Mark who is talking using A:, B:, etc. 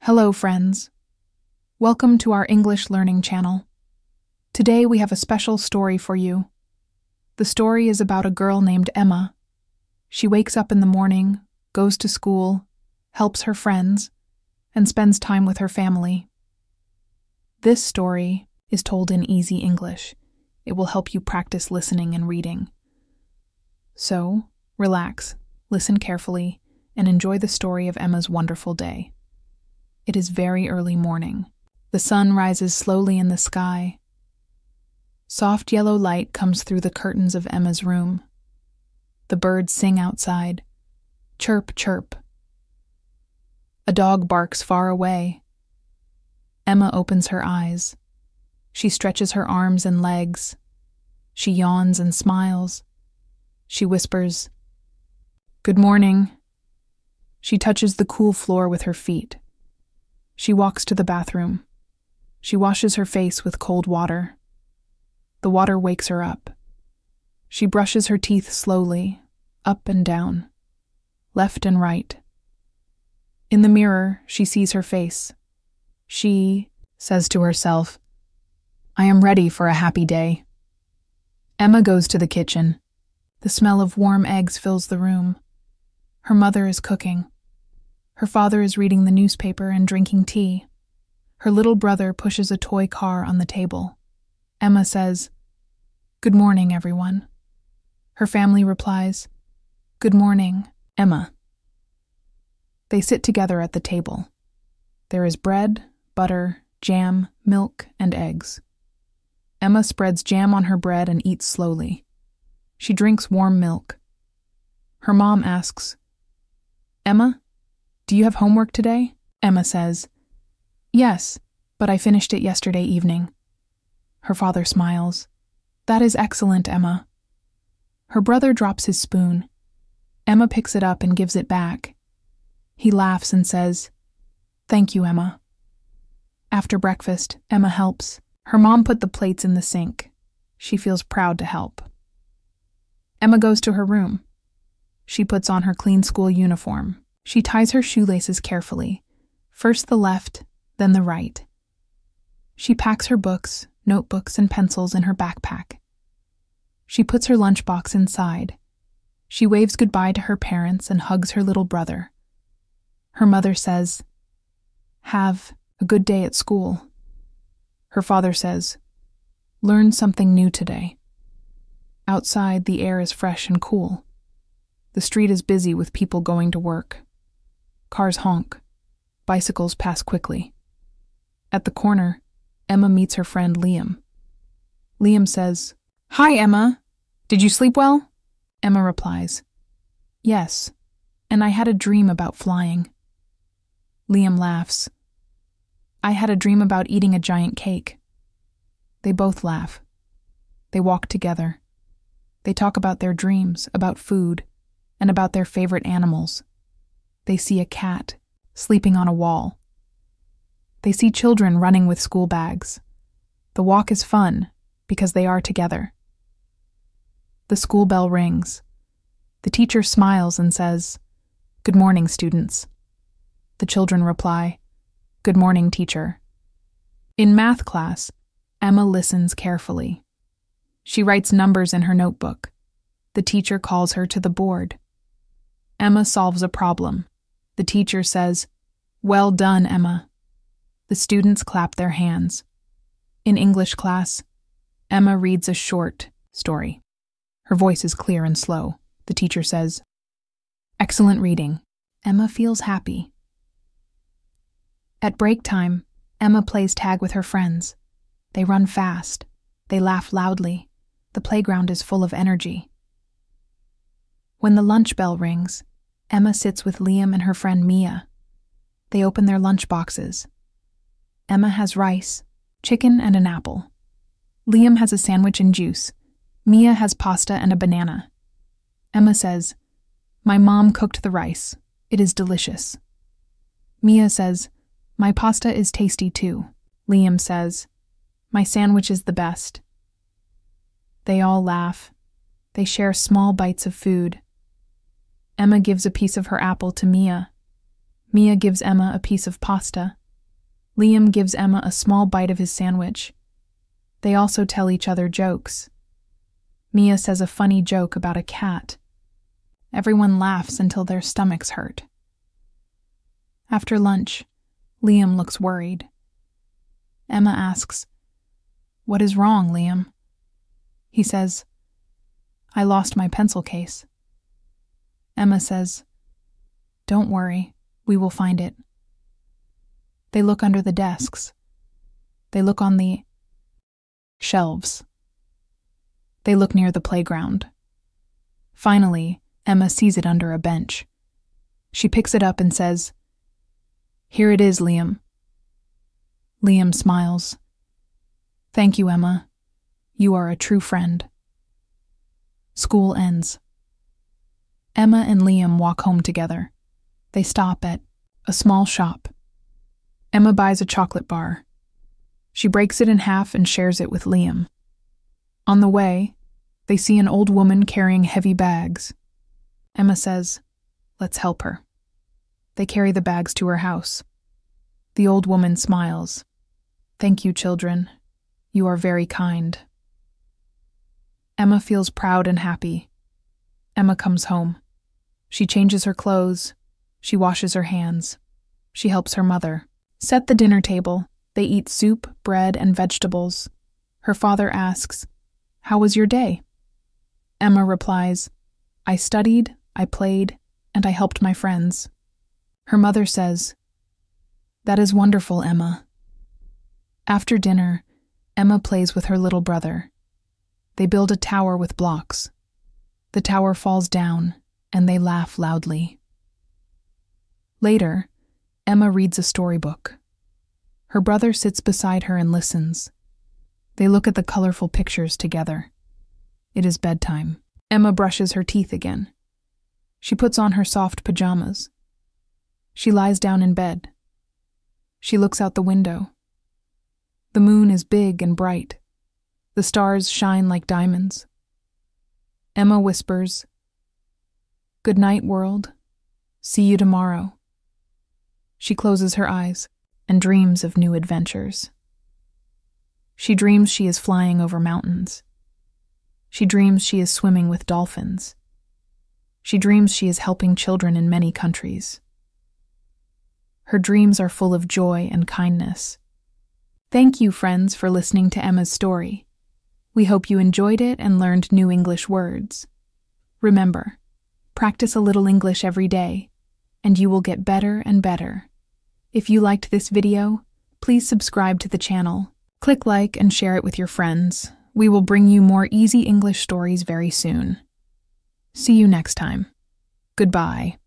A: Hello, friends. Welcome to our English learning channel. Today we have a special story for you. The story is about a girl named Emma. She wakes up in the morning, goes to school, helps her friends, and spends time with her family. This story is told in easy English. It will help you practice listening and reading. So, relax, listen carefully, and enjoy the story of Emma's wonderful day. It is very early morning. The sun rises slowly in the sky. Soft yellow light comes through the curtains of Emma's room. The birds sing outside. Chirp, chirp. A dog barks far away. Emma opens her eyes. She stretches her arms and legs. She yawns and smiles. She whispers, "Good morning." She touches the cool floor with her feet. She walks to the bathroom. She washes her face with cold water. The water wakes her up. She brushes her teeth slowly, up and down, left and right. In the mirror, she sees her face. She says to herself, "I am ready for a happy day." Emma goes to the kitchen. The smell of warm eggs fills the room. Her mother is cooking. Her father is reading the newspaper and drinking tea. Her little brother pushes a toy car on the table. Emma says, "Good morning, everyone." Her family replies, "Good morning, Emma." They sit together at the table. There is bread, butter, jam, milk, and eggs. Emma spreads jam on her bread and eats slowly. She drinks warm milk. Her mom asks, "Emma, do you have homework today?" Emma says, "Yes, but I finished it yesterday evening." Her father smiles. "That is excellent, Emma." Her brother drops his spoon. Emma picks it up and gives it back. He laughs and says, "Thank you, Emma." After breakfast, Emma helps. Her mom put the plates in the sink. She feels proud to help. Emma goes to her room. She puts on her clean school uniform. She ties her shoelaces carefully, first the left, then the right. She packs her books, notebooks, and pencils in her backpack. She puts her lunchbox inside. She waves goodbye to her parents and hugs her little brother. Her mother says, "Have a good day at school." Her father says, "Learn something new today." Outside, the air is fresh and cool. The street is busy with people going to work. Cars honk. Bicycles pass quickly. At the corner, Emma meets her friend Liam. Liam says, "Hi, Emma. Did you sleep well?" Emma replies, "Yes, and I had a dream about flying." Liam laughs. "I had a dream about eating a giant cake." They both laugh. They walk together. They talk about their dreams, about food, and about their favorite animals. They see a cat sleeping on a wall. They see children running with school bags. The walk is fun because they are together. The school bell rings. The teacher smiles and says, "Good morning, students." The children reply, "Good morning, teacher." In math class, Emma listens carefully. She writes numbers in her notebook. The teacher calls her to the board. Emma solves a problem. The teacher says, "Well done, Emma." The students clap their hands. In English class, Emma reads a short story. Her voice is clear and slow. The teacher says, "Excellent reading." Emma feels happy. At break time, Emma plays tag with her friends. They run fast. They laugh loudly. The playground is full of energy. When the lunch bell rings, Emma sits with Liam and her friend Mia. They open their lunch boxes. Emma has rice, chicken, and an apple. Liam has a sandwich and juice. Mia has pasta and a banana. Emma says, "My mom cooked the rice. It is delicious." Mia says, "My pasta is tasty too." Liam says, "My sandwich is the best." They all laugh. They share small bites of food. Emma gives a piece of her apple to Mia. Mia gives Emma a piece of pasta. Liam gives Emma a small bite of his sandwich. They also tell each other jokes. Mia says a funny joke about a cat. Everyone laughs until their stomachs hurt. After lunch, Liam looks worried. Emma asks, "What is wrong, Liam?" He says, "I lost my pencil case." Emma says, "Don't worry, we will find it." They look under the desks. They look on the shelves. They look near the playground. Finally, Emma sees it under a bench. She picks it up and says, "Here it is, Liam." Liam smiles. "Thank you, Emma. You are a true friend." School ends. Emma and Liam walk home together. They stop at a small shop. Emma buys a chocolate bar. She breaks it in half and shares it with Liam. On the way, they see an old woman carrying heavy bags. Emma says, "Let's help her." They carry the bags to her house. The old woman smiles. "Thank you, children. You are very kind." Emma feels proud and happy. Emma comes home. She changes her clothes. She washes her hands. She helps her mother set the dinner table. They eat soup, bread, and vegetables. Her father asks, "How was your day?" Emma replies, "I studied, I played, and I helped my friends." Her mother says, "That is wonderful, Emma." After dinner, Emma plays with her little brother. They build a tower with blocks. The tower falls down, and they laugh loudly. Later, Emma reads a storybook. Her brother sits beside her and listens. They look at the colorful pictures together. It is bedtime. Emma brushes her teeth again. She puts on her soft pajamas. She lies down in bed. She looks out the window. The moon is big and bright. The stars shine like diamonds. Emma whispers, "Good night, world. See you tomorrow." She closes her eyes and dreams of new adventures. She dreams she is flying over mountains. She dreams she is swimming with dolphins. She dreams she is helping children in many countries. Her dreams are full of joy and kindness. Thank you, friends, for listening to Emma's story. We hope you enjoyed it and learned new English words. Remember, practice a little English every day, and you will get better and better. If you liked this video, please subscribe to the channel, click like, and share it with your friends. We will bring you more easy English stories very soon. See you next time. Goodbye.